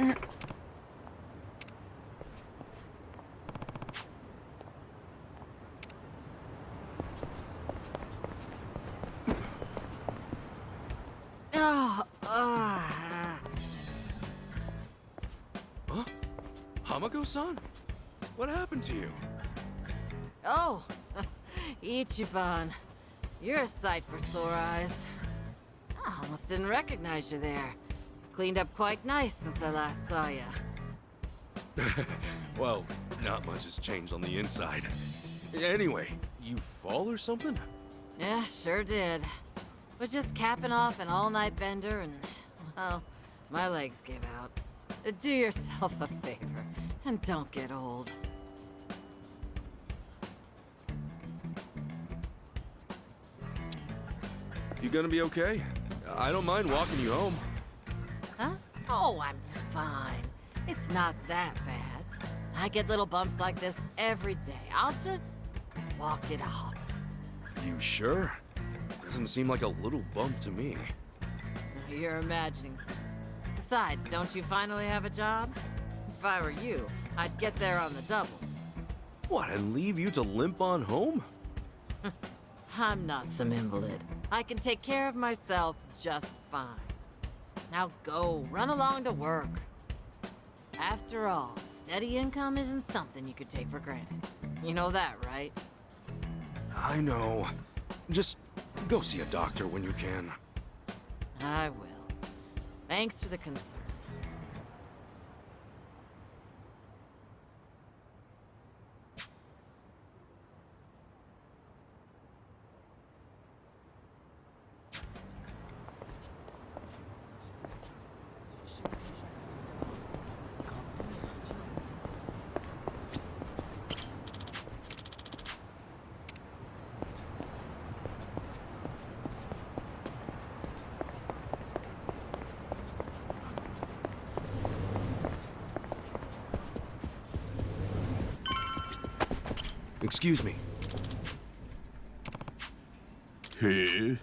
Oh, ah. Huh? Hamako-san? What happened to you? Oh, Ichiban. You're a sight for sore eyes. I almost didn't recognize you there. Cleaned up quite nice since I last saw you. Well, not much has changed on the inside. Anyway, you fall or something? Yeah, sure did. Was just capping off an all-night bender and, well, my legs gave out. Do yourself a favor and don't get old. You gonna be okay? I don't mind walking you home. Huh? Oh, I'm fine. It's not that bad. I get little bumps like this every day. I'll just walk it off. You sure? Doesn't seem like a little bump to me. You're imagining. Besides, don't you finally have a job? If I were you, I'd get there on the double. What, and leave you to limp on home? I'm not some invalid. I can take care of myself just fine. Now go, run along to work. After all, steady income isn't something you could take for granted. You know that, right? I know. Just go see a doctor when you can. I will. Thanks for the concern. Excuse me. Hey?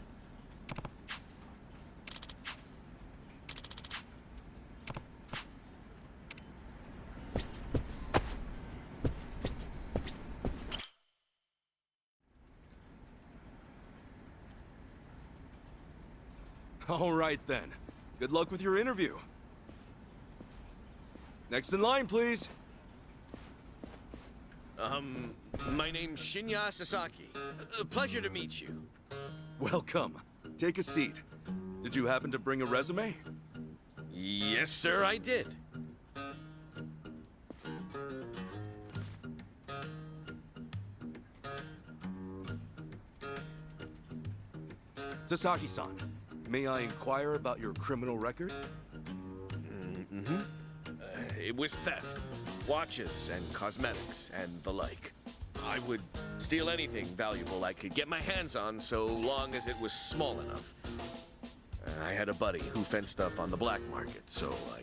All right then. Good luck with your interview. Next in line, please. My name's Shinya Sasaki. Pleasure to meet you. Welcome. Take a seat. Did you happen to bring a resume? Yes, sir, I did. Sasaki-san, may I inquire about your criminal record? It was theft, watches and cosmetics, and the like. I would steal anything valuable I could get my hands on so long as it was small enough. I had a buddy who fenced stuff on the black market, so I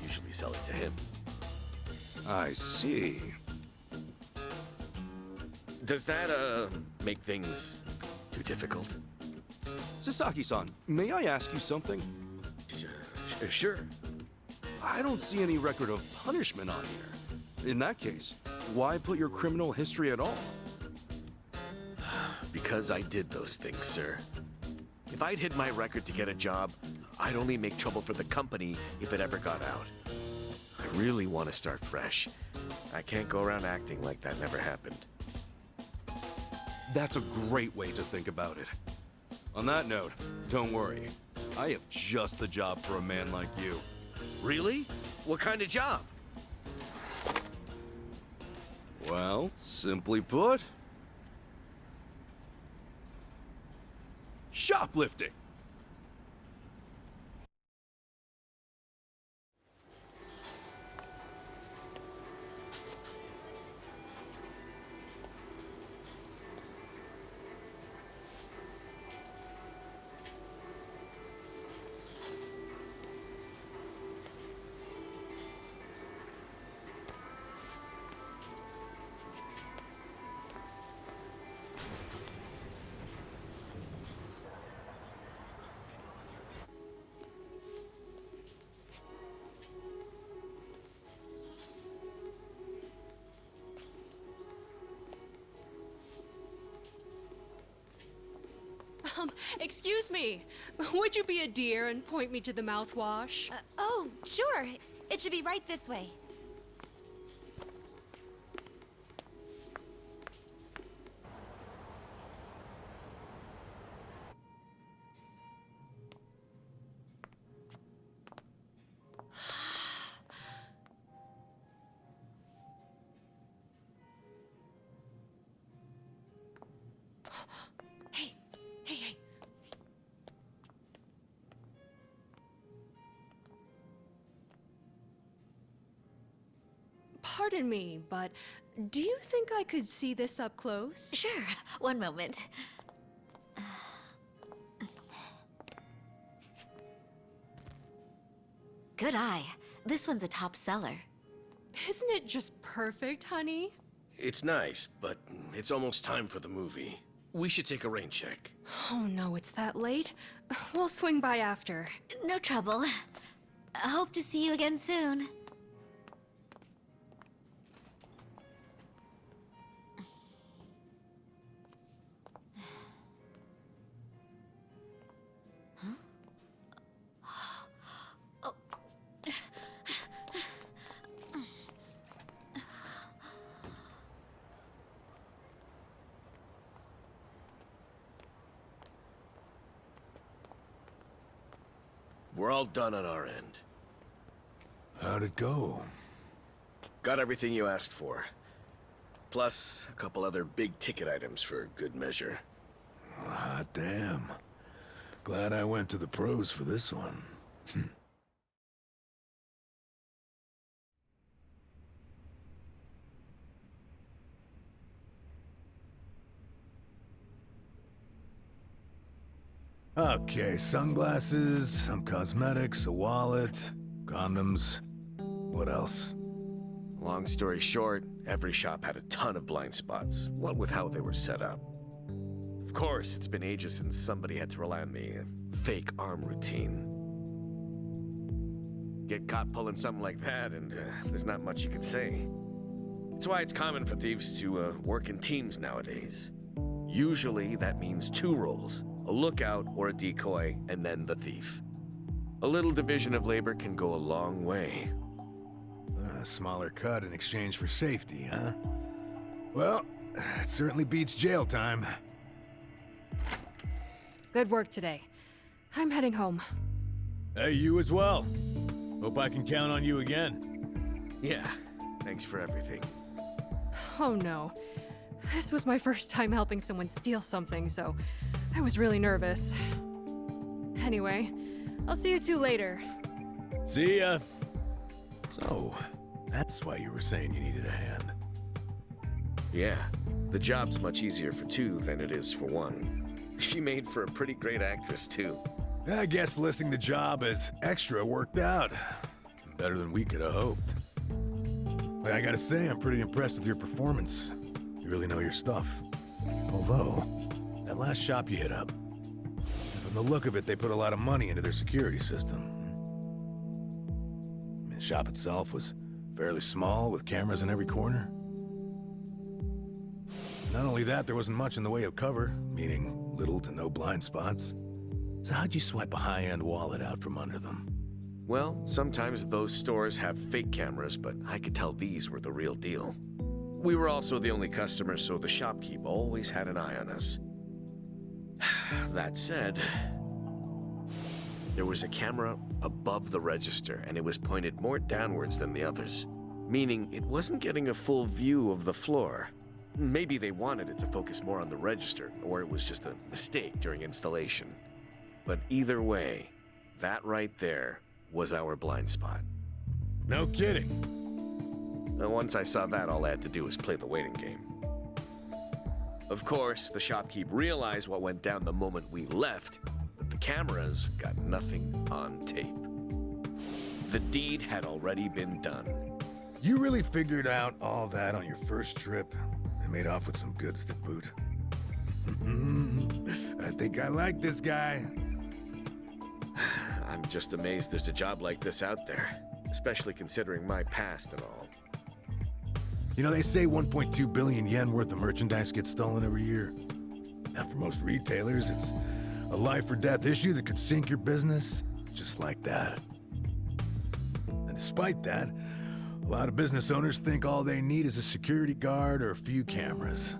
usually sell it to him. I see. Does that, make things too difficult? Sasaki-san, may I ask you something? Sure. I don't see any record of punishment on here. In that case, why put your criminal history at all? Because I did those things, sir. If I'd hid my record to get a job, I'd only make trouble for the company if it ever got out. I really want to start fresh. I can't go around acting like that never happened. That's a great way to think about it. On that note, don't worry. I have just the job for a man like you. Really? What kind of job? Well, simply put, shoplifting. Excuse me. Would you be a dear and point me to the mouthwash? Oh, sure. It should be right this way. Hey. Pardon me, but do you think I could see this up close? Sure. One moment. Good eye. This one's a top seller. Isn't it just perfect, honey? It's nice, but it's almost time for the movie. We should take a rain check. Oh no, it's that late. We'll swing by after. No trouble. I hope to see you again soon. We're all done on our end. How'd it go? Got everything you asked for. Plus, a couple other big-ticket items for good measure. Hot damn. Glad I went to the pros for this one. Okay, sunglasses, some cosmetics, a wallet, condoms. What else? Long story short, every shop had a ton of blind spots, what with how they were set up. Of course, it's been ages since somebody had to rely on the fake arm routine. Get caught pulling something like that, and there's not much you can say. It's why it's common for thieves to work in teams nowadays. Usually, that means two roles. A lookout or a decoy, and then the thief. A little division of labor can go a long way. A smaller cut in exchange for safety, huh? Well, it certainly beats jail time. Good work today. I'm heading home. Hey, you as well. Hope I can count on you again. Yeah, thanks for everything. Oh no. This was my first time helping someone steal something, so I was really nervous. Anyway, I'll see you two later. See ya. So, that's why you were saying you needed a hand. Yeah, the job's much easier for two than it is for one. She made for a pretty great actress, too. I guess listing the job as extra worked out. Better than we could have hoped. But I gotta say, I'm pretty impressed with your performance. You really know your stuff. Although, that last shop you hit up, from the look of it, they put a lot of money into their security system. I mean, the shop itself was fairly small, with cameras in every corner. Not only that, there wasn't much in the way of cover, meaning little to no blind spots. So how'd you swipe a high-end wallet out from under them? Well, sometimes those stores have fake cameras, but I could tell these were the real deal. We were also the only customers, so the shopkeep always had an eye on us. That said, there was a camera above the register, and it was pointed more downwards than the others, meaning it wasn't getting a full view of the floor. Maybe they wanted it to focus more on the register, or it was just a mistake during installation. But either way, that right there was our blind spot. No kidding. And once I saw that, all I had to do was play the waiting game. Of course, the shopkeep realized what went down the moment we left, but the cameras got nothing on tape. The deed had already been done. You really figured out all that on your first trip and made off with some goods to boot. I think I like this guy. I'm just amazed there's a job like this out there, especially considering my past and all. You know, they say 1.2 billion yen worth of merchandise gets stolen every year. Now, for most retailers, it's A life or death issue that could sink your business, just like that. And despite that, a lot of business owners think all they need is a security guard or a few cameras.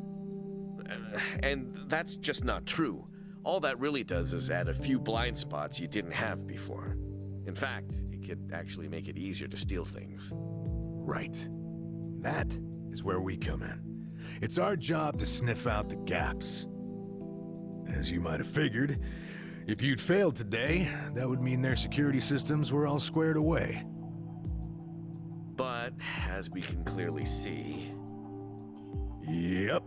And that's just not true. All that really does is add a few blind spots you didn't have before. In fact, it could actually make it easier to steal things. Right. That is where we come in. It's our job to sniff out the gaps. As you might have figured, if you'd failed today, that would mean their security systems were all squared away. But, as we can clearly see... Yep.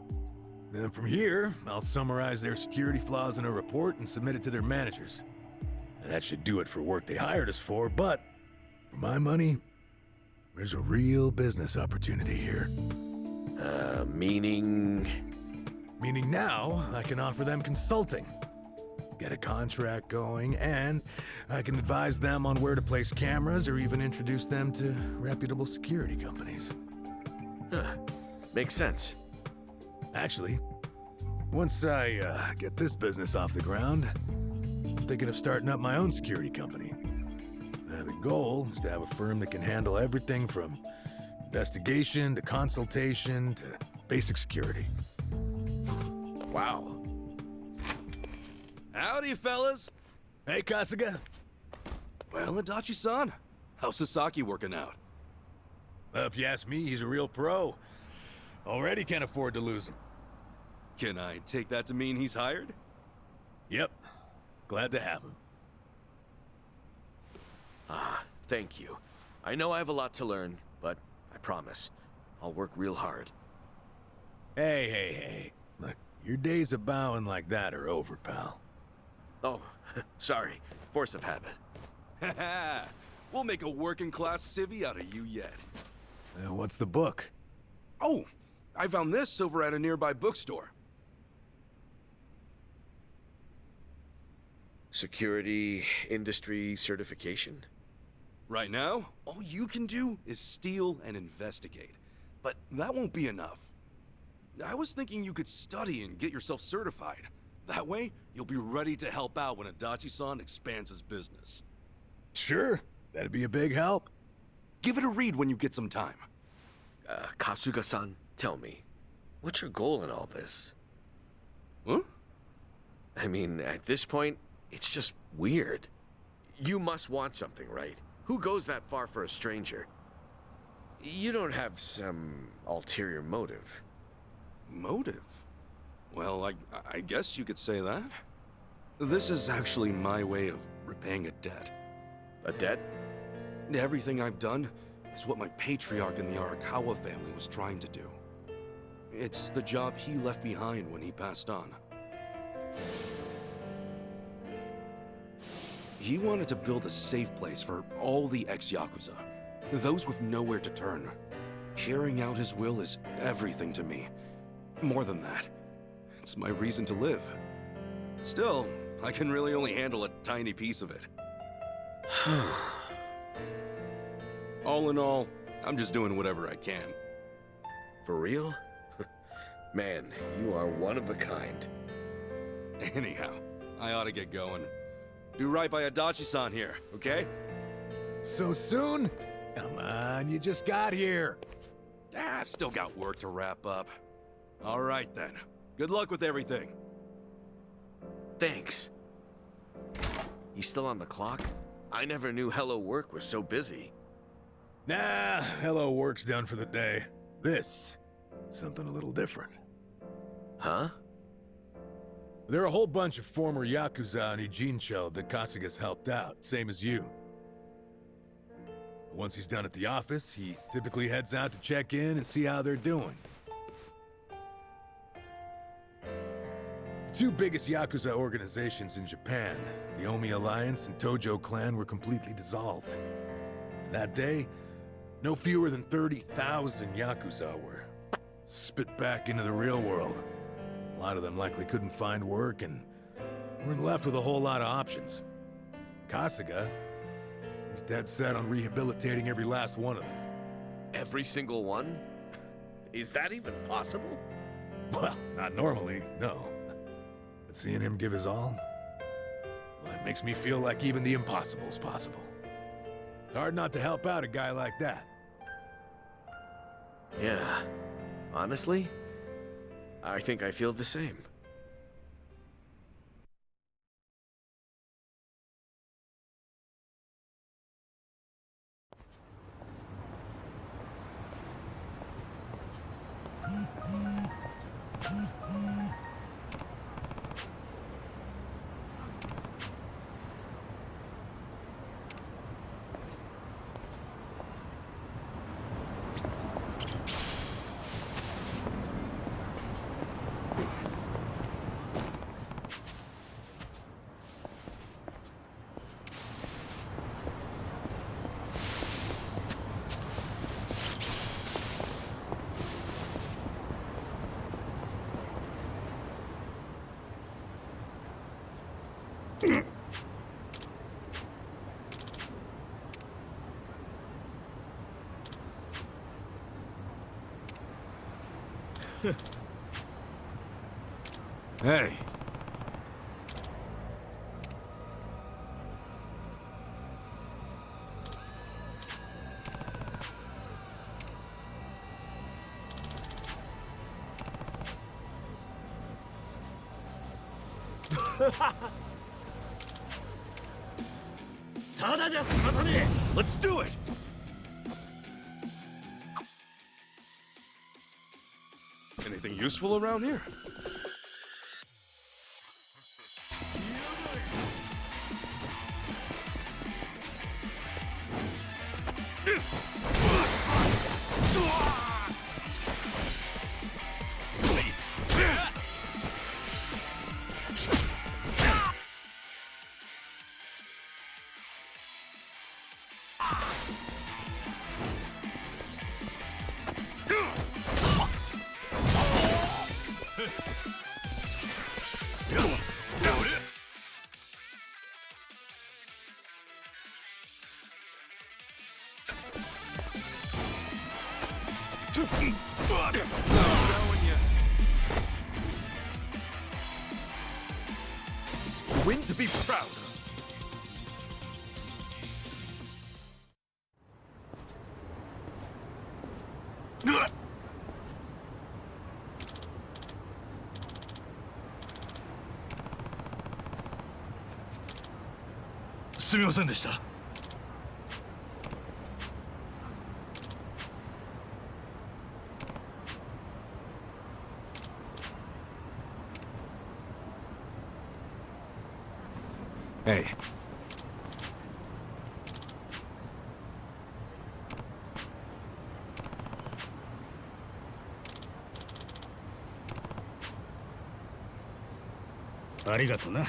Then from here, I'll summarize their security flaws in a report and submit it to their managers. And that should do it for work they hired us for, but for my money, there's a real business opportunity here. Meaning... Meaning now, I can offer them consulting. Get a contract going, and I can advise them on where to place cameras or even introduce them to reputable security companies. Makes sense. Actually, once I get this business off the ground, I'm thinking of starting up my own security company. The goal is to have a firm that can handle everything from investigation to consultation to basic security. Wow. Howdy, fellas. Hey, Kasuga. Well, Adachi-san, how's Sasaki working out? If you ask me, he's a real pro. Already can't afford to lose him. Can I take that to mean he's hired? Yep. Glad to have him. Thank you. I know I have a lot to learn, but I promise, I'll work real hard. Hey. Look, your days of bowing like that are over, pal. Oh, sorry. Force of habit. Haha, we'll make a working-class civvy out of you yet. What's the book? Oh, I found this over at a nearby bookstore. Security industry certification? Right now, all you can do is steal and investigate. But that won't be enough. I was thinking you could study and get yourself certified. That way, you'll be ready to help out when Adachi-san expands his business. Sure, that'd be a big help. Give it a read when you get some time. Kasuga-san, tell me, what's your goal in all this? Huh? I mean, at this point, it's just weird. You must want something, right? Who goes that far for a stranger? You don't have some ulterior motive. Motive? Well, I guess you could say that. This is actually my way of repaying a debt. A debt? Everything I've done is what my patriarch in the Arakawa family was trying to do. It's the job he left behind when he passed on. He wanted to build a safe place for all the ex-Yakuza, those with nowhere to turn. Carrying out his will is everything to me. More than that, it's my reason to live. Still, I can really only handle a tiny piece of it. All in all, I'm just doing whatever I can. For real? Man, you are one of a kind. Anyhow, I ought to get going. Do right by Adachi-san here, okay? So soon? Come on, you just got here. I've still got work to wrap up. All right then. Good luck with everything. Thanks. You still on the clock? I never knew Hello Work was so busy. Nah, hello work's done for the day. This, something a little different. Huh? There are a whole bunch of former Yakuza in Ijincho that Kasuga's helped out, same as you. Once he's done at the office, he typically heads out to check in and see how they're doing. The two biggest Yakuza organizations in Japan, the Omi Alliance and Tojo Clan, were completely dissolved. And that day, no fewer than 30,000 Yakuza were spit back into the real world. A lot of them likely couldn't find work and weren't left with a whole lot of options. Kasuga is dead set on rehabilitating every last one of them. Every single one? Is that even possible? Well, not normally, no. But seeing him give his all, Well, it makes me feel like even the impossible's possible. It's hard not to help out a guy like that. Yeah. Honestly, I think I feel the same. Hey. Let's do it! Anything useful around here? Win to be proud of. Hey. Arigato na.